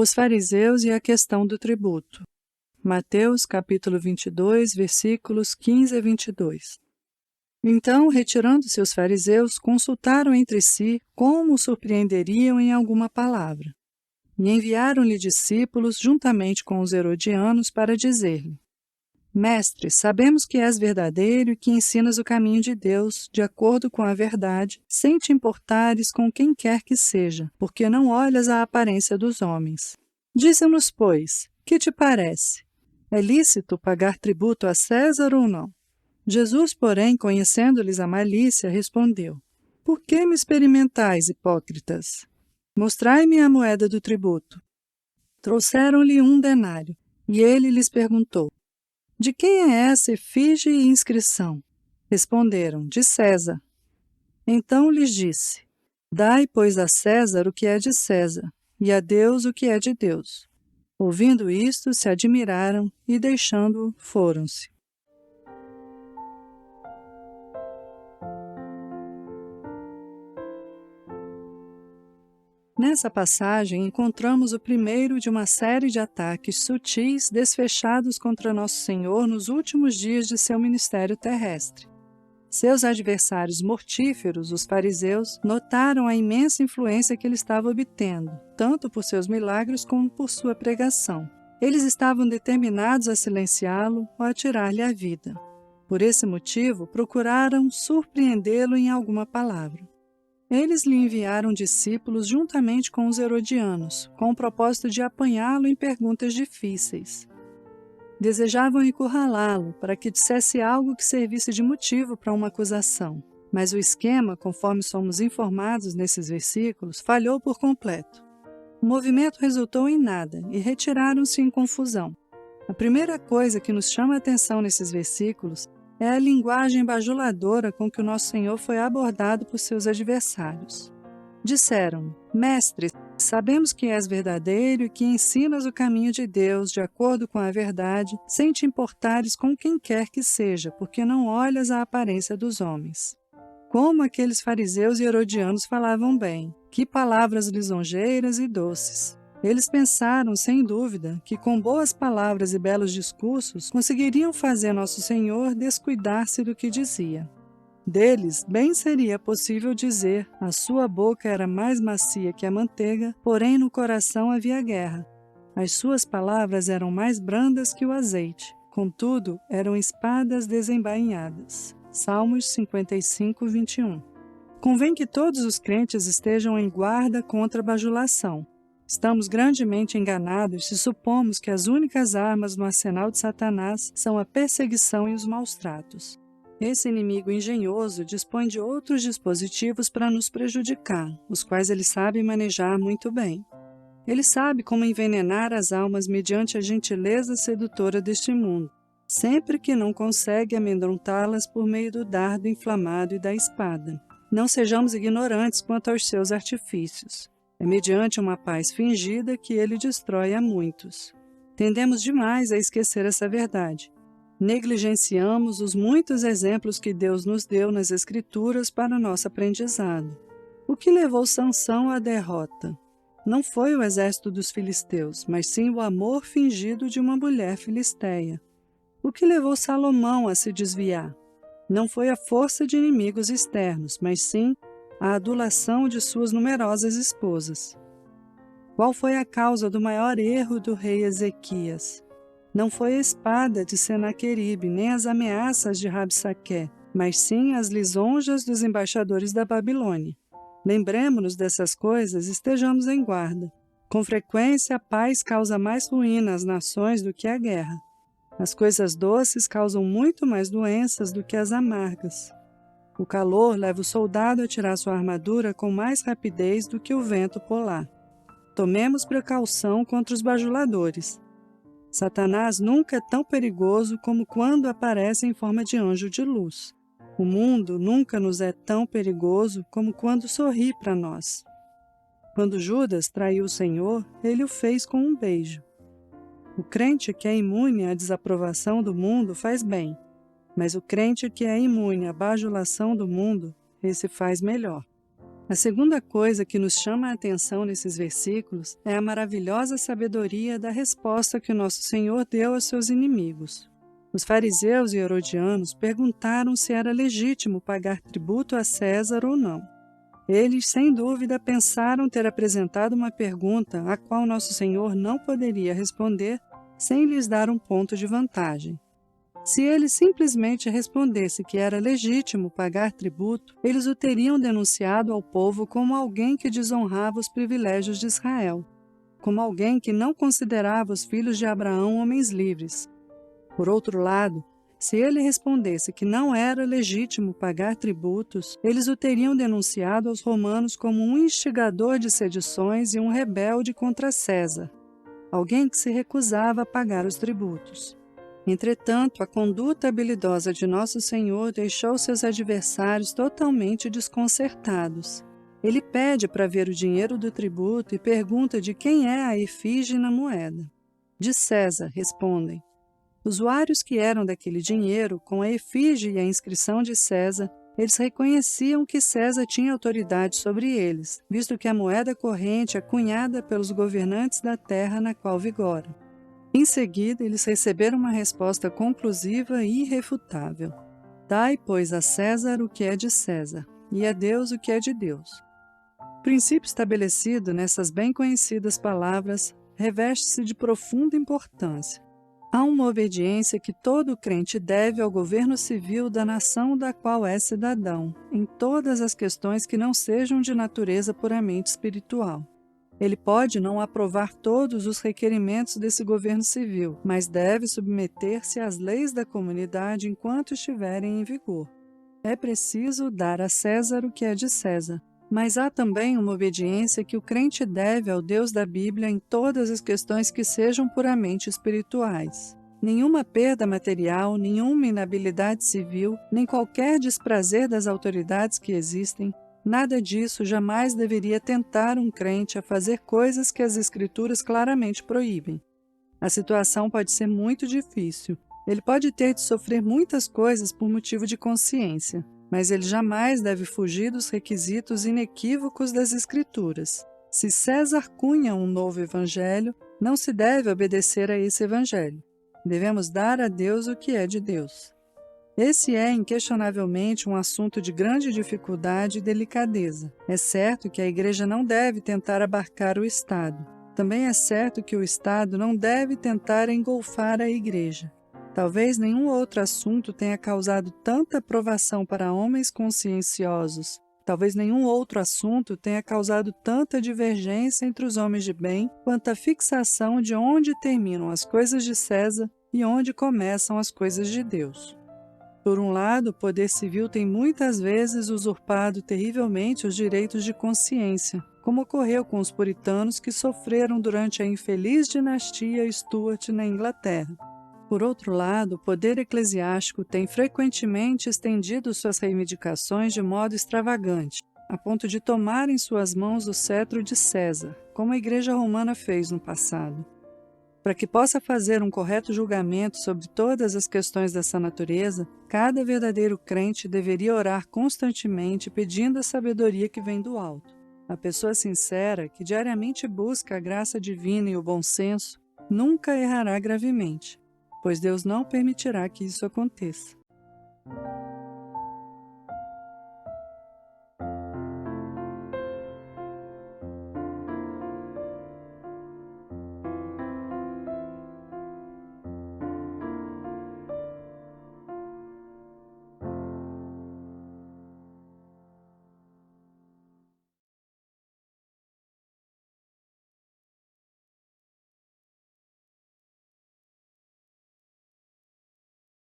Os fariseus e a questão do tributo. Mateus capítulo 22, versículos 15 a 22. Então, retirando-se os fariseus, consultaram entre si como o surpreenderiam em alguma palavra. E enviaram-lhe discípulos juntamente com os herodianos para dizer-lhe: Mestre, sabemos que és verdadeiro e que ensinas o caminho de Deus, de acordo com a verdade, sem te importares com quem quer que seja, porque não olhas a aparência dos homens. Dize-nos, pois, que te parece? É lícito pagar tributo a César ou não? Jesus, porém, conhecendo-lhes a malícia, respondeu: Por que me experimentais, hipócritas? Mostrai-me a moeda do tributo. Trouxeram-lhe 1 denário, e ele lhes perguntou: De quem é essa efígie e inscrição? Responderam: De César. Então lhes disse: Dai, pois, a César o que é de César, e a Deus o que é de Deus. Ouvindo isto, se admiraram e, deixando-o, foram-se. Nessa passagem, encontramos o primeiro de uma série de ataques sutis desfechados contra Nosso Senhor nos últimos dias de seu ministério terrestre. Seus adversários mortíferos, os fariseus, notaram a imensa influência que ele estava obtendo, tanto por seus milagres como por sua pregação. Eles estavam determinados a silenciá-lo ou a tirar-lhe a vida. Por esse motivo, procuraram surpreendê-lo em alguma palavra. Eles lhe enviaram discípulos juntamente com os herodianos, com o propósito de apanhá-lo em perguntas difíceis. Desejavam encurralá-lo para que dissesse algo que servisse de motivo para uma acusação. Mas o esquema, conforme somos informados nesses versículos, falhou por completo. O movimento resultou em nada e retiraram-se em confusão. A primeira coisa que nos chama a atenção nesses versículos é a linguagem bajuladora com que o nosso Senhor foi abordado por seus adversários. Disseram: Mestre, sabemos que és verdadeiro e que ensinas o caminho de Deus de acordo com a verdade, sem te importares com quem quer que seja, porque não olhas a aparência dos homens. Como aqueles fariseus e herodianos falavam bem, que palavras lisonjeiras e doces! Eles pensaram, sem dúvida, que com boas palavras e belos discursos conseguiriam fazer Nosso Senhor descuidar-se do que dizia. Deles, bem seria possível dizer: a sua boca era mais macia que a manteiga, porém no coração havia guerra. As suas palavras eram mais brandas que o azeite, contudo, eram espadas desembainhadas. Salmos 55, 21. Convém que todos os crentes estejam em guarda contra a bajulação. Estamos grandemente enganados se supomos que as únicas armas no arsenal de Satanás são a perseguição e os maus-tratos. Esse inimigo engenhoso dispõe de outros dispositivos para nos prejudicar, os quais ele sabe manejar muito bem. Ele sabe como envenenar as almas mediante a gentileza sedutora deste mundo, sempre que não consegue amedrontá-las por meio do dardo inflamado e da espada. Não sejamos ignorantes quanto aos seus artifícios. É mediante uma paz fingida que ele destrói a muitos. Tendemos demais a esquecer essa verdade. Negligenciamos os muitos exemplos que Deus nos deu nas Escrituras para o nosso aprendizado. O que levou Sansão à derrota? Não foi o exército dos filisteus, mas sim o amor fingido de uma mulher filisteia. O que levou Salomão a se desviar? Não foi a força de inimigos externos, mas sim a adulação de suas numerosas esposas. Qual foi a causa do maior erro do rei Ezequias? Não foi a espada de Senaqueribe, nem as ameaças de Rabsaqué, mas sim as lisonjas dos embaixadores da Babilônia. Lembremo-nos dessas coisas e estejamos em guarda. Com frequência, a paz causa mais ruína às nações do que a guerra. As coisas doces causam muito mais doenças do que as amargas. O calor leva o soldado a tirar sua armadura com mais rapidez do que o vento polar. Tomemos precaução contra os bajuladores. Satanás nunca é tão perigoso como quando aparece em forma de anjo de luz. O mundo nunca nos é tão perigoso como quando sorri para nós. Quando Judas traiu o Senhor, ele o fez com um beijo. O crente que é imune à desaprovação do mundo faz bem, mas o crente que é imune à bajulação do mundo, esse faz melhor. A segunda coisa que nos chama a atenção nesses versículos é a maravilhosa sabedoria da resposta que o nosso Senhor deu aos seus inimigos. Os fariseus e herodianos perguntaram se era legítimo pagar tributo a César ou não. Eles, sem dúvida, pensaram ter apresentado uma pergunta a qual nosso Senhor não poderia responder sem lhes dar um ponto de vantagem. Se ele simplesmente respondesse que era legítimo pagar tributo, eles o teriam denunciado ao povo como alguém que desonrava os privilégios de Israel, como alguém que não considerava os filhos de Abraão homens livres. Por outro lado, se ele respondesse que não era legítimo pagar tributos, eles o teriam denunciado aos romanos como um instigador de sedições e um rebelde contra César, alguém que se recusava a pagar os tributos. Entretanto, a conduta habilidosa de Nosso Senhor deixou seus adversários totalmente desconcertados. Ele pede para ver o dinheiro do tributo e pergunta de quem é a efígie na moeda. De César, respondem. Usuários que eram daquele dinheiro, com a efígie e a inscrição de César, eles reconheciam que César tinha autoridade sobre eles, visto que a moeda corrente é cunhada pelos governantes da terra na qual vigora. Em seguida, eles receberam uma resposta conclusiva e irrefutável. Dai, pois, a César o que é de César, e a Deus o que é de Deus. O princípio estabelecido nessas bem conhecidas palavras reveste-se de profunda importância. Há uma obediência que todo crente deve ao governo civil da nação da qual é cidadão, em todas as questões que não sejam de natureza puramente espiritual. Ele pode não aprovar todos os requerimentos desse governo civil, mas deve submeter-se às leis da comunidade enquanto estiverem em vigor. É preciso dar a César o que é de César, mas há também uma obediência que o crente deve ao Deus da Bíblia em todas as questões que sejam puramente espirituais. Nenhuma perda material, nenhuma inabilidade civil, nem qualquer desprazer das autoridades que existem, nada disso jamais deveria tentar um crente a fazer coisas que as Escrituras claramente proíbem. A situação pode ser muito difícil. Ele pode ter de sofrer muitas coisas por motivo de consciência, mas ele jamais deve fugir dos requisitos inequívocos das Escrituras. Se César cunha um novo evangelho, não se deve obedecer a esse evangelho. Devemos dar a Deus o que é de Deus. Esse é, inquestionavelmente, um assunto de grande dificuldade e delicadeza. É certo que a Igreja não deve tentar abarcar o Estado. Também é certo que o Estado não deve tentar engolfar a Igreja. Talvez nenhum outro assunto tenha causado tanta provação para homens conscienciosos. Talvez nenhum outro assunto tenha causado tanta divergência entre os homens de bem quanto a fixação de onde terminam as coisas de César e onde começam as coisas de Deus. Por um lado, o poder civil tem muitas vezes usurpado terrivelmente os direitos de consciência, como ocorreu com os puritanos que sofreram durante a infeliz dinastia Stuart na Inglaterra. Por outro lado, o poder eclesiástico tem frequentemente estendido suas reivindicações de modo extravagante, a ponto de tomar em suas mãos o cetro de César, como a Igreja Romana fez no passado. Para que possa fazer um correto julgamento sobre todas as questões dessa natureza, cada verdadeiro crente deveria orar constantemente pedindo a sabedoria que vem do alto. A pessoa sincera, que diariamente busca a graça divina e o bom senso, nunca errará gravemente, pois Deus não permitirá que isso aconteça.